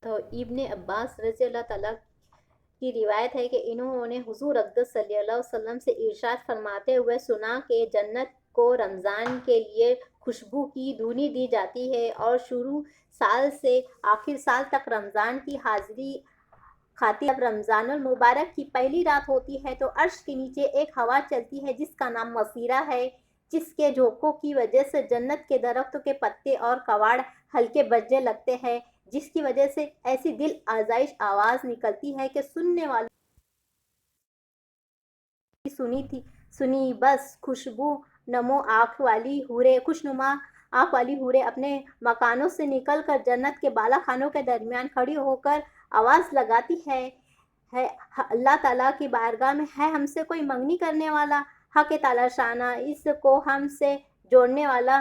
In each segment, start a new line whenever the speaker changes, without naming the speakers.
تو ابن عباس رضی اللہ تعالیٰ کی روایت ہے کہ انہوں نے حضور اقدس صلی اللہ علیہ وسلم سے ارشاد فرماتے ہوئے سنا کہ جنت کو رمضان کے لیے خوشبو کی دھونی دی جاتی ہے اور شروع سال سے آخر سال تک رمضان کی حاضری کھاتی. جب رمضان المبارک کی پہلی رات ہوتی ہے تو عرش کے نیچے ایک ہوا چلتی ہے جس کا نام مسیرہ ہے، جس کے جھونکوں کی وجہ سے جنت کے درختوں کے پتے اور کواڑ ہلکے بجنے لگتے ہیں، جس کی وجہ سے ایسی دل آزائش آواز نکلتی ہے کہ سننے والوں سنی بس خوشبو نما آنکھ والی حوریں اپنے مکانوں سے نکل کر جنت کے بالا خانوں کے درمیان کھڑی ہو کر آواز لگاتی ہے اللہ تعالیٰ کی بارگاہ میں ہے ہم سے کوئی منگنی کرنے والا. حق تعالیٰ شانہ اس کو ہم سے جوڑنے والا.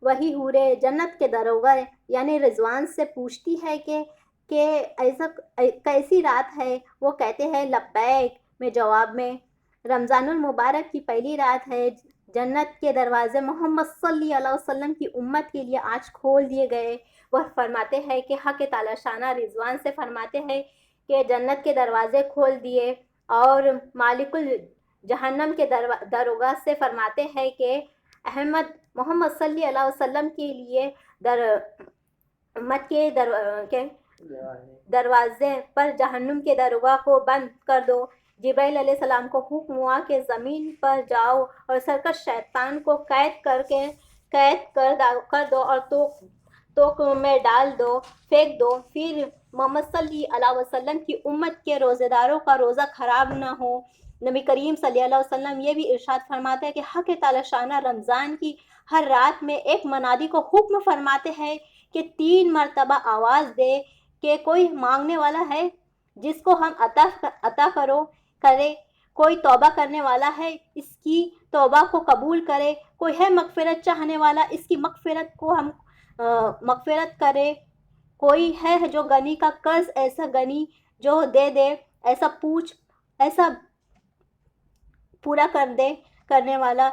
وہی حوریں جنت کے دروگا یعنی رضوان سے پوچھتی ہے کہ ایسا کیسی رات ہے؟ وہ کہتے ہیں لبیک میں جواب میں رمضان المبارک کی پہلی رات ہے. جنت کے دروازے محمد صلی اللہ علیہ وسلم کی امت کے لیے آج کھول دیے گئے. وہ فرماتے ہیں کہ حق تعالیٰ شانہ رضوان سے فرماتے ہیں کہ جنت کے دروازے کھول دیے، اور مالک الجہنم کے دروگا سے فرماتے ہیں کہ احمد محمد صلی اللہ علیہ وسلم کے لیے امت کے دروازے پر جہنم کے دروگا کو بند کر دو. جبرائیل علیہ السلام کو حکم ہوا کہ زمین پر جاؤ اور سرکش شیطان کو قید کر دو اور توق میں ڈال دو، پھینک دو. پھر محمد صلی اللہ علیہ وسلم کی امت کے روزے داروں کا روزہ خراب نہ ہو. نبی کریم صلی اللہ علیہ وسلم یہ بھی ارشاد فرماتے ہیں کہ حق تعالیٰ شانہ رمضان کی ہر رات میں ایک منادی کو حکم فرماتے ہیں کہ 3 مرتبہ آواز دے کہ کوئی مانگنے والا ہے جس کو ہم عطا کرے، کوئی توبہ کرنے والا ہے اس کی توبہ کو قبول کرے، کوئی ہے مغفرت چاہنے والا اس کی مغفرت کو ہم مغفرت کرے، کوئی ہے جو غنی کا قرض ایسا غنی جو دے دے، ایسا پورا کر دے کرنے والا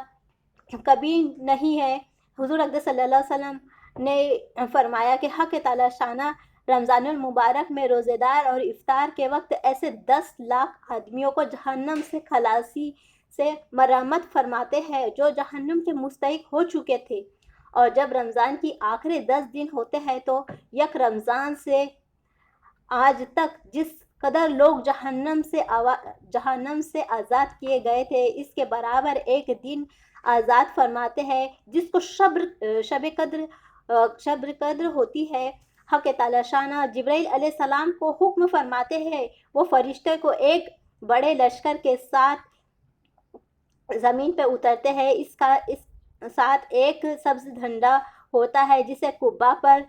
کبھی نہیں ہے. حضور اقدس صلی اللہ علیہ وسلم نے فرمایا کہ حق تعالیٰ شانہ رمضان المبارک میں روزے دار اور افطار کے وقت ایسے 10 لاکھ آدمیوں کو جہنم سے خلاصی سے مرحمت فرماتے ہیں جو جہنم کے مستحق ہو چکے تھے. اور جب رمضان کی آخری 10 دن ہوتے ہیں تو یک رمضان سے آج تک جس قدر لوگ جہنم سے آزاد کیے گئے تھے اس کے برابر ایک دن آزاد فرماتے ہیں جس کو شب قدر ہوتی ہے. حق تعالیٰ شانہ جبرائیل علیہ السلام کو حکم فرماتے ہیں وہ فرشتے کو ایک بڑے لشکر کے ساتھ زمین پہ اترتے ہیں. اس ساتھ ایک سبز جھنڈا ہوتا ہے جسے قبہ پر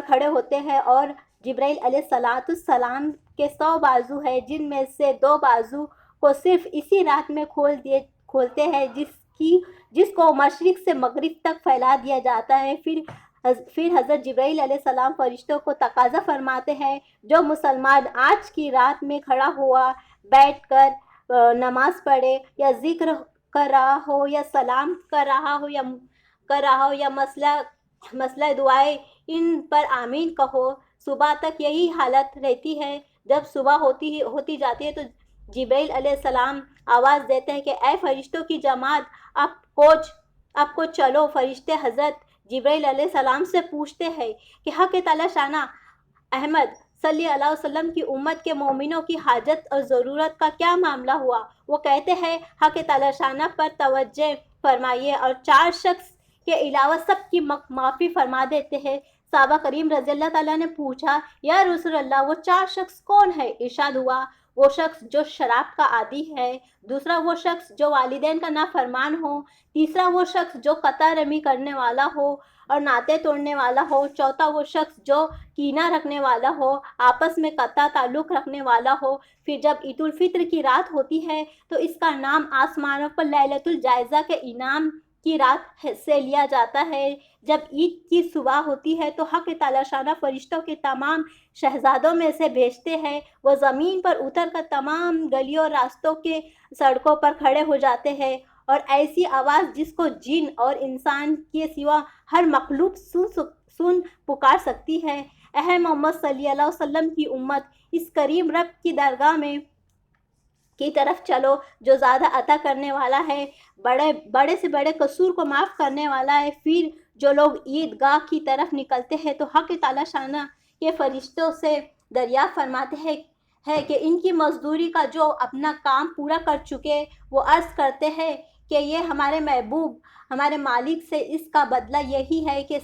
کھڑے ہوتے ہیں، اور جبرائیل علیہ السلام کے 100 بازو ہیں جن میں سے 2 بازو کو صرف اسی رات میں کھولتے ہیں جس کو مشرق سے مغرب تک پھیلا دیا جاتا ہے. پھر حضرت جبرائیل علیہ السلام فرشتوں کو تقاضا فرماتے ہیں جو مسلمان آج کی رات میں کھڑا ہوا بیٹھ کر نماز پڑھے یا ذکر کر رہا ہو یا سلام کر رہا ہو یا مسئلہ دعائیں ان پر آمین کہو. صبح تک یہی حالت رہتی ہے. جب صبح ہوتی جاتی ہے تو جبرائیل علیہ السلام آواز دیتے ہیں کہ اے فرشتوں کی جماعت آپ کو چلو. فرشتے حضرت جبرائیل علیہ السلام سے پوچھتے ہیں کہ حق تعالیٰ شانہ احمد صلی اللہ علیہ وسلم کی امت کے مومنوں کی حاجت اور ضرورت کا کیا معاملہ ہوا؟ وہ کہتے ہیں حق تعالیٰ شانہ پر توجہ فرمائیے اور 4 شخص کے علاوہ سب کی معافی فرما دیتے ہیں. صحابہ کریم رضی اللہ تعالیٰ نے پوچھا یا رسول اللہ وہ 4 شخص کون ہے؟ ارشاد ہوا وہ شخص جو شراب کا عادی ہے، دوسرا وہ شخص جو والدین کا نافرمان ہو، تیسرا وہ شخص جو قطع رمی کرنے والا ہو اور ناطے توڑنے والا ہو، چوتھا وہ شخص جو کینہ رکھنے والا ہو، آپس میں قطع تعلق رکھنے والا ہو. پھر جب عید الفطر کی رات ہوتی ہے تو اس کا نام آسمانوں پر لیلۃ الجائزہ کے انعام کی رات سے لیا جاتا ہے. جب عید کی صبح ہوتی ہے تو حق تعالیٰ شانہ فرشتوں کے تمام شہزادوں میں سے بھیجتے ہیں. وہ زمین پر اتر کر تمام گلیوں اور راستوں کے سڑکوں پر کھڑے ہو جاتے ہیں اور ایسی آواز جس کو جن اور انسان کے سوا ہر مخلوق سن پکار سکتی ہے اے محمد صلی اللہ علیہ وسلم کی امت، اس کریم رب کی درگاہ میں کی طرف چلو جو زیادہ عطا کرنے والا ہے، بڑے سے بڑے قصور کو معاف کرنے والا ہے۔ پھر جو لوگ عید گاہ کی طرف نکلتے ہیں تو حق تعالی شانہ کے فرشتوں سے دریافت فرماتے ہیں کہ ان کی مزدوری کا جو اپنا کام پورا کر چکے، وہ عرض کرتے ہیں کہ یہ ہمارے محبوب، ہمارے مالک سے اس کا بدلہ یہی ہے کہ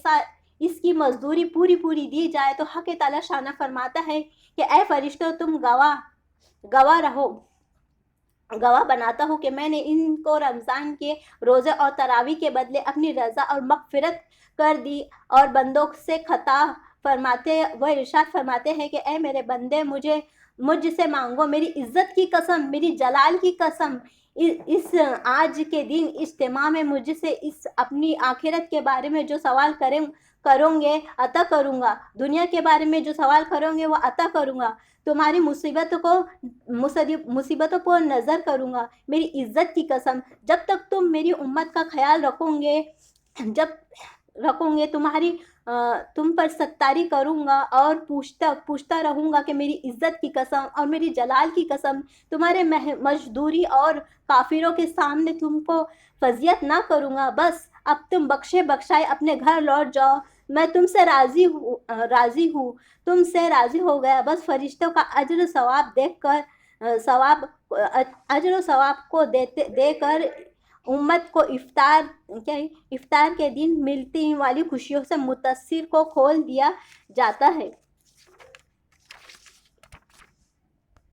اس کی مزدوری پوری دی جائے۔ تو حق تعالی شانہ فرماتا ہے کہ اے فرشتوں، تم گواہ رہو، گواہ بناتا ہوں کہ میں نے ان کو رمضان کے روزے اور تراویح کے بدلے اپنی رضا اور مغفرت کر دی۔ اور بندوں سے خطاب فرماتے وہ ارشاد فرماتے ہیں کہ اے میرے بندے، مجھ سے مانگو، میری عزت کی قسم، میری جلال کی قسم، اس آج کے دن اجتماع میں مجھ سے اس اپنی آخرت کے بارے میں جو سوال کروں گے عطا کروں گا، دنیا کے بارے میں جو سوال کروں گے وہ عطا کروں گا، تمہاری مصیبتوں کو نظر کروں گا، میری عزت کی قسم، جب تک تم میری امت کا خیال رکھوں گے تم پر ستاری کروں گا اور پوچھتا رہوں گا کہ میری عزت کی قسم اور میری جلال کی قسم، تمہارے مزدوری اور کافروں کے سامنے تم کو فضیحت نہ کروں گا۔ بس اب تم بخشائے اپنے گھر لوٹ جاؤ، میں تم سے راضی ہوں، تم سے راضی ہو گیا۔ بس فرشتوں کا اجر و ثواب کو دے کر امت کو افطار کے دن ملتی والی خوشیوں سے متاثر کو کھول دیا جاتا ہے۔